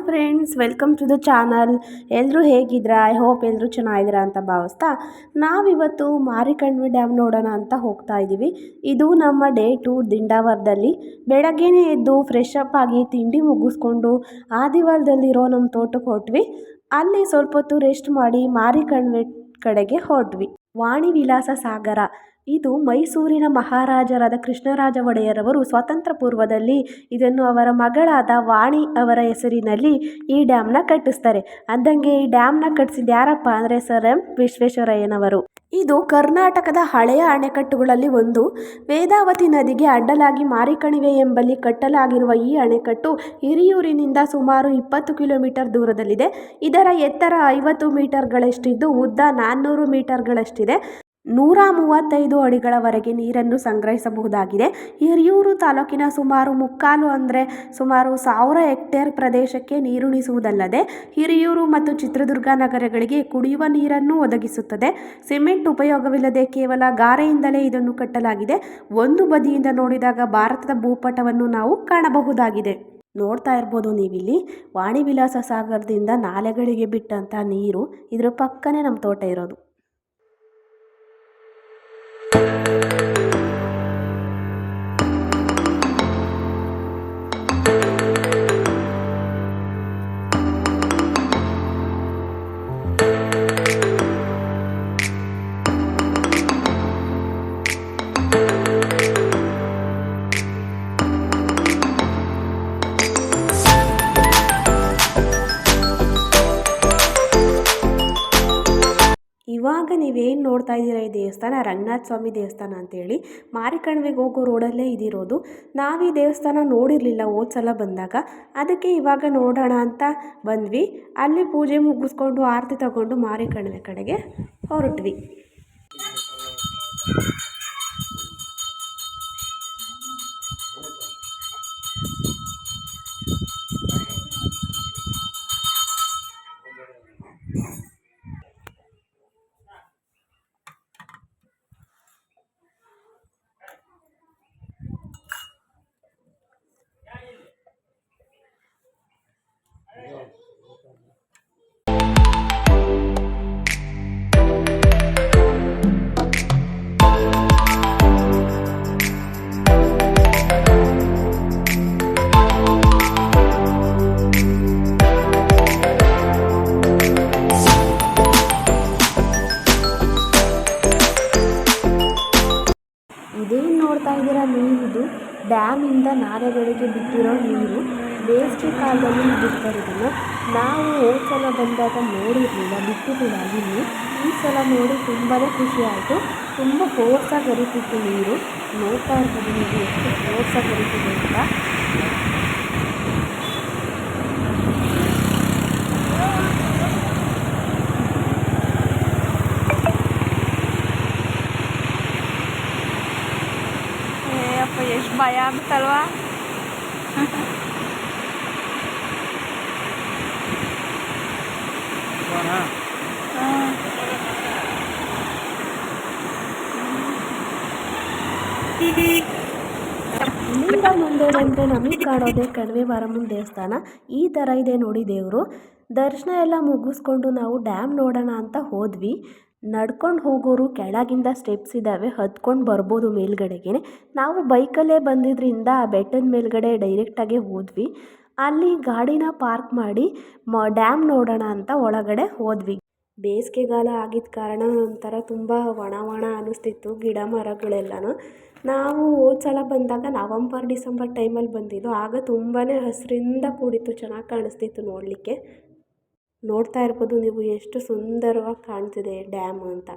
Friends, welcome to the channel. ಎಲ್ಲರೂ ಹೇಗಿದ್ದೀರಾ? I hope ಎಲ್ಲರೂ ಚೆನ್ನಾಗಿದ್ದೀರಾ ಅಂತ ಭಾವಿಸ್ತಾ ನಾವಿವತ್ತು ಮಾರಿಕಣಿವೆ ಡ್ಯಾಮ್ ನೋಡೋಣ ಅಂತ ಹೋಗ್ತಾ ಇದ್ದೀವಿ. ಇದು ನಮ್ಮ ಡೇ 2 ದಿಂಡಾವರದಲ್ಲಿ. ಬೆಳಗ್ಗೆನೇ ಎದ್ದು ಫ್ರೆಶ್ ಅಪ್ ಆಗಿ ತಿಂಡಿ ಮುಗಿಸ್ಕೊಂಡು ಆದಿವಾಲದಲ್ಲಿರೋ ನಮ್ಮ ತೋಟಕ್ಕೆ ಹೊರಟ್ವಿ. ಅಲ್ಲಿ ಸ್ವಲ್ಪ ಹೊತ್ತು ರೆಸ್ಟ್ ಮಾಡಿ ಮಾರಿಕಣಿವೆ ಕಡೆಗೆ ಹೊರಟ್ವಿ. ವಾಣಿ ವಿಲಾಸ ಸಾಗರ ಇದು ಮೈಸೂರಿನ ಮಹಾರಾಜರಾದ ಕೃಷ್ಣರಾಜ ಒಡೆಯರವರು ಸ್ವಾತಂತ್ರ್ಯ ಪೂರ್ವದಲ್ಲಿ ಇದನ್ನು ಅವರ ಮಗಳಾದ ವಾಣಿ ಅವರ ಹೆಸರಿನಲ್ಲಿ ಈ ಡ್ಯಾಮ್ನ ಕಟ್ಟಿಸ್ತಾರೆ. ಅಂದಂಗೆ ಈ ಡ್ಯಾಮ್ನ ಕಟ್ಟಿಸಿದ ಯಾರಪ್ಪ ಅಂದರೆ ಸರ್ ಎಂ ವಿಶ್ವೇಶ್ವರಯ್ಯನವರು. ಇದು ಕರ್ನಾಟಕದ ಹಳೆಯ ಅಣೆಕಟ್ಟುಗಳಲ್ಲಿ ಒಂದು. ವೇದಾವತಿ ನದಿಗೆ ಅಡ್ಡಲಾಗಿ ಮಾರಿಕಣಿವೆ ಎಂಬಲ್ಲಿ ಕಟ್ಟಲಾಗಿರುವ ಈ ಅಣೆಕಟ್ಟು ಹಿರಿಯೂರಿನಿಂದ ಸುಮಾರು 20 ಕಿಲೋಮೀಟರ್ ದೂರದಲ್ಲಿದೆ. ಇದರ ಎತ್ತರ 50 ಮೀಟರ್ಗಳಷ್ಟಿದ್ದು ಉದ್ದ 400 ಮೀಟರ್ಗಳಷ್ಟಿದೆ. 135 ಅಡಿಗಳವರೆಗೆ ನೀರನ್ನು ಸಂಗ್ರಹಿಸಬಹುದಾಗಿದೆ. ಹಿರಿಯೂರು ತಾಲೂಕಿನ ಸುಮಾರು ಮುಕ್ಕಾಲು ಅಂದರೆ ಸುಮಾರು 1000 ಹೆಕ್ಟೇರ್ ಪ್ರದೇಶಕ್ಕೆ ನೀರುಣಿಸುವುದಲ್ಲದೆ ಹಿರಿಯೂರು ಮತ್ತು ಚಿತ್ರದುರ್ಗ ನಗರಗಳಿಗೆ ಕುಡಿಯುವ ನೀರನ್ನು ಒದಗಿಸುತ್ತದೆ. ಸಿಮೆಂಟ್ ಉಪಯೋಗವಿಲ್ಲದೆ ಕೇವಲ ಗಾರೆಯಿಂದಲೇ ಇದನ್ನು ಕಟ್ಟಲಾಗಿದೆ. ಒಂದು ಬದಿಯಿಂದ ನೋಡಿದಾಗ ಭಾರತದ ಭೂಪಟವನ್ನು ನಾವು ಕಾಣಬಹುದಾಗಿದೆ. ನೋಡ್ತಾ ಇರ್ಬೋದು ನೀವಿಲ್ಲಿ ವಾಣಿ ವಿಲಾಸ ಸಾಗರದಿಂದ ನಾಲೆಗಳಿಗೆ ಬಿಟ್ಟಂಥ ನೀರು. ಇದರ ಪಕ್ಕನೇ ನಮ್ಮ ತೋಟ ಇರೋದು. ಇವಾಗ ನೀವೇನು ನೋಡ್ತಾ ಇದ್ದೀರಾ ಈ ದೇವಸ್ಥಾನ ರಂಗನಾಥ ಸ್ವಾಮಿ ದೇವಸ್ಥಾನ ಅಂತೇಳಿ ಮಾರಿಕಣಿವೆಗೆ ಹೋಗೋ ರೋಡಲ್ಲೇ ಇದಿರೋದು. ನಾವು ಈ ದೇವಸ್ಥಾನ ನೋಡಿರಲಿಲ್ಲ ಸಲ ಬಂದಾಗ, ಅದಕ್ಕೆ ಇವಾಗ ನೋಡೋಣ ಅಂತ ಬಂದ್ವಿ. ಅಲ್ಲಿ ಪೂಜೆ ಮುಗಿಸ್ಕೊಂಡು ಆರತಿ ತಗೊಂಡು ಮಾರಿಕಣಿವೆ ಕಡೆಗೆ ಹೊರಟ್ವಿ. ಇದೇನು ನೋಡ್ತಾ ಇದ್ದೀರಾ ನೀರಿದು ಡ್ಯಾಮಿಂದ ನಾಲೆಗಳಿಗೆ ಬಿಟ್ಟಿರೋ ನೀರು. ಬೇಸಿಗೆ ಕಾಲದಲ್ಲಿ ಬಿಡ್ತಾರೆ ಇದನ್ನು. ನಾವು ಸಲ ಬಂದಾಗ ನೋಡಿರಲಿಲ್ಲ, ಬಿಟ್ಟಿರಲಿಲ್ಲ ಅಲ್ಲಿ. ಈ ಸಲ ನೋಡಿ ತುಂಬಾ ಖುಷಿ ಆಯಿತು. ತುಂಬ ಫೋರ್ಸಾಗಿ ಹರಿತಿತ್ತು ನೀರು. ನೋಡ್ತಾ ಇರ್ಬೋದು ನೀವು ಎಷ್ಟು ಫೋರ್ಸಾಗಿ ಹರಿತಿದೆ ಅಂತ. ಎಷ್ಟು ಭಯ ಆಗುತ್ತಲ್ವಾ. ಇಲ್ಲಿಂದ ಮುಂದೆ ಬಂದರೆ ನಮಗೆ ಕಾಣೋದೆ ಕಣಿವೆ ಮಾರಮ್ಮನ ದೇವಸ್ಥಾನ. ಈ ಥರ ಇದೆ ನೋಡಿ ದೇವರು. ದರ್ಶನ ಎಲ್ಲ ಮುಗಿಸ್ಕೊಂಡು ನಾವು ಡ್ಯಾಮ್ ನೋಡೋಣ ಅಂತ ಹೋದ್ವಿ. ನಡ್ಕೊಂಡು ಹೋಗೋರು ಕೆಳಗಿಂದ ಸ್ಟೆಪ್ಸ್ ಇದ್ದಾವೆ, ಹತ್ಕೊಂಡು ಬರ್ಬೋದು ಮೇಲ್ಗಡೆಗೆ. ನಾವು ಬೈಕಲ್ಲೇ ಬಂದಿದ್ದರಿಂದ ಬೆಟ್ಟದ ಮೇಲ್ಗಡೆ ಡೈರೆಕ್ಟಾಗೆ ಹೋದ್ವಿ. ಅಲ್ಲಿ ಗಾಡಿನ ಪಾರ್ಕ್ ಮಾಡಿ ಡ್ಯಾಮ್ ನೋಡೋಣ ಅಂತ ಒಳಗಡೆ ಹೋದ್ವಿ. ಬೇಸಿಗೆಗಾಲ ಆಗಿದ್ದ ಕಾರಣ ಒಂಥರ ತುಂಬ ಒಣ ಅನ್ನಿಸ್ತಿತ್ತು ಗಿಡ ಮರಗಳೆಲ್ಲನೂ. ನಾವು ಸಲ ಬಂದಾಗ ನವಂಬರ್ ಡಿಸೆಂಬರ್ ಟೈಮಲ್ಲಿ ಬಂದಿದ್ದು. ಆಗ ತುಂಬಾ ಹಸಿರಿಂದ ಕೂಡಿತ್ತು, ಚೆನ್ನಾಗಿ ಕಾಣಿಸ್ತಿತ್ತು ನೋಡಲಿಕ್ಕೆ. ನೋಡ್ತಾ ಇರ್ಬೋದು ನೀವು ಎಷ್ಟು ಸುಂದರವಾಗಿ ಕಾಣ್ತಿದೆ ಡ್ಯಾಮ್ ಅಂತ.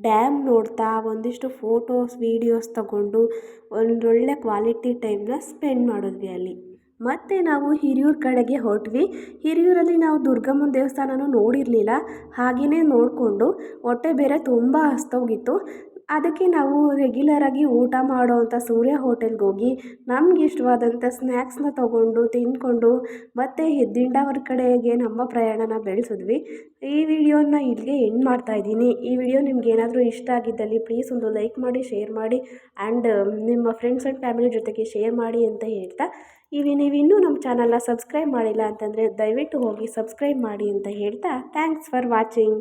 ಡ್ಯಾಮ್ ನೋಡ್ತಾ ಒಂದಿಷ್ಟು ಫೋಟೋಸ್ ವೀಡಿಯೋಸ್ ತಗೊಂಡು ಒಂದೊಳ್ಳೆ ಕ್ವಾಲಿಟಿ ಟೈಮ್ನ ಸ್ಪೆಂಡ್ ಮಾಡಿದ್ವಿ ಅಲ್ಲಿ. ಮತ್ತು ನಾವು ಹಿರಿಯೂರು ಕಡೆಗೆ ಹೊರಟ್ವಿ. ಹಿರಿಯೂರಲ್ಲಿ ನಾವು ದುರ್ಗಮ್ಮನ ದೇವಸ್ಥಾನನೂ ನೋಡಿರಲಿಲ್ಲ. ಹಾಗೆಯೇ ನೋಡಿಕೊಂಡು ಹೊಟ್ಟೆ ಬೇರೆ ತುಂಬ ಹಸ್ದೋಗಿತ್ತು. ಅದಕ್ಕೆ ನಾವು ರೆಗ್ಯುಲರಾಗಿ ಊಟ ಮಾಡೋವಂಥ ಸೂರ್ಯ ಹೋಟೆಲ್ಗೆ ಹೋಗಿ ನಮ್ಗೆ ಇಷ್ಟವಾದಂಥ ಸ್ನ್ಯಾಕ್ಸ್ನ ತೊಗೊಂಡು ತಿಂದ್ಕೊಂಡು ಮತ್ತೆ ದಿಂಡಾವರ ಕಡೆಗೆ ನಮ್ಮ ಪ್ರಯಾಣನ ಬೆಳೆಸಿದ್ವಿ. ಈ ವಿಡಿಯೋನ ಇಲ್ಲಿಗೆ ಎಂಡ್ ಮಾಡ್ತಾ ಇದ್ದೀನಿ. ಈ ವಿಡಿಯೋ ನಿಮ್ಗೆ ಏನಾದರೂ ಇಷ್ಟ ಆಗಿದ್ದಲ್ಲಿ ಪ್ಲೀಸ್ ಒಂದು ಲೈಕ್ ಮಾಡಿ, ಶೇರ್ ಮಾಡಿ ಆ್ಯಂಡ್ ನಿಮ್ಮ ಫ್ರೆಂಡ್ಸ್ ಆ್ಯಂಡ್ ಫ್ಯಾಮಿಲಿ ಜೊತೆಗೆ ಶೇರ್ ಮಾಡಿ ಅಂತ ಹೇಳ್ತಾ, ನೀವಿನ್ನೂ ನಮ್ಮ ಚಾನಲ್ನ ಸಬ್ಸ್ಕ್ರೈಬ್ ಮಾಡಿಲ್ಲ ಅಂತಂದರೆ ದಯವಿಟ್ಟು ಹೋಗಿ ಸಬ್ಸ್ಕ್ರೈಬ್ ಮಾಡಿ ಅಂತ ಹೇಳ್ತಾ, ಥ್ಯಾಂಕ್ಸ್ ಫಾರ್ ವಾಚಿಂಗ್.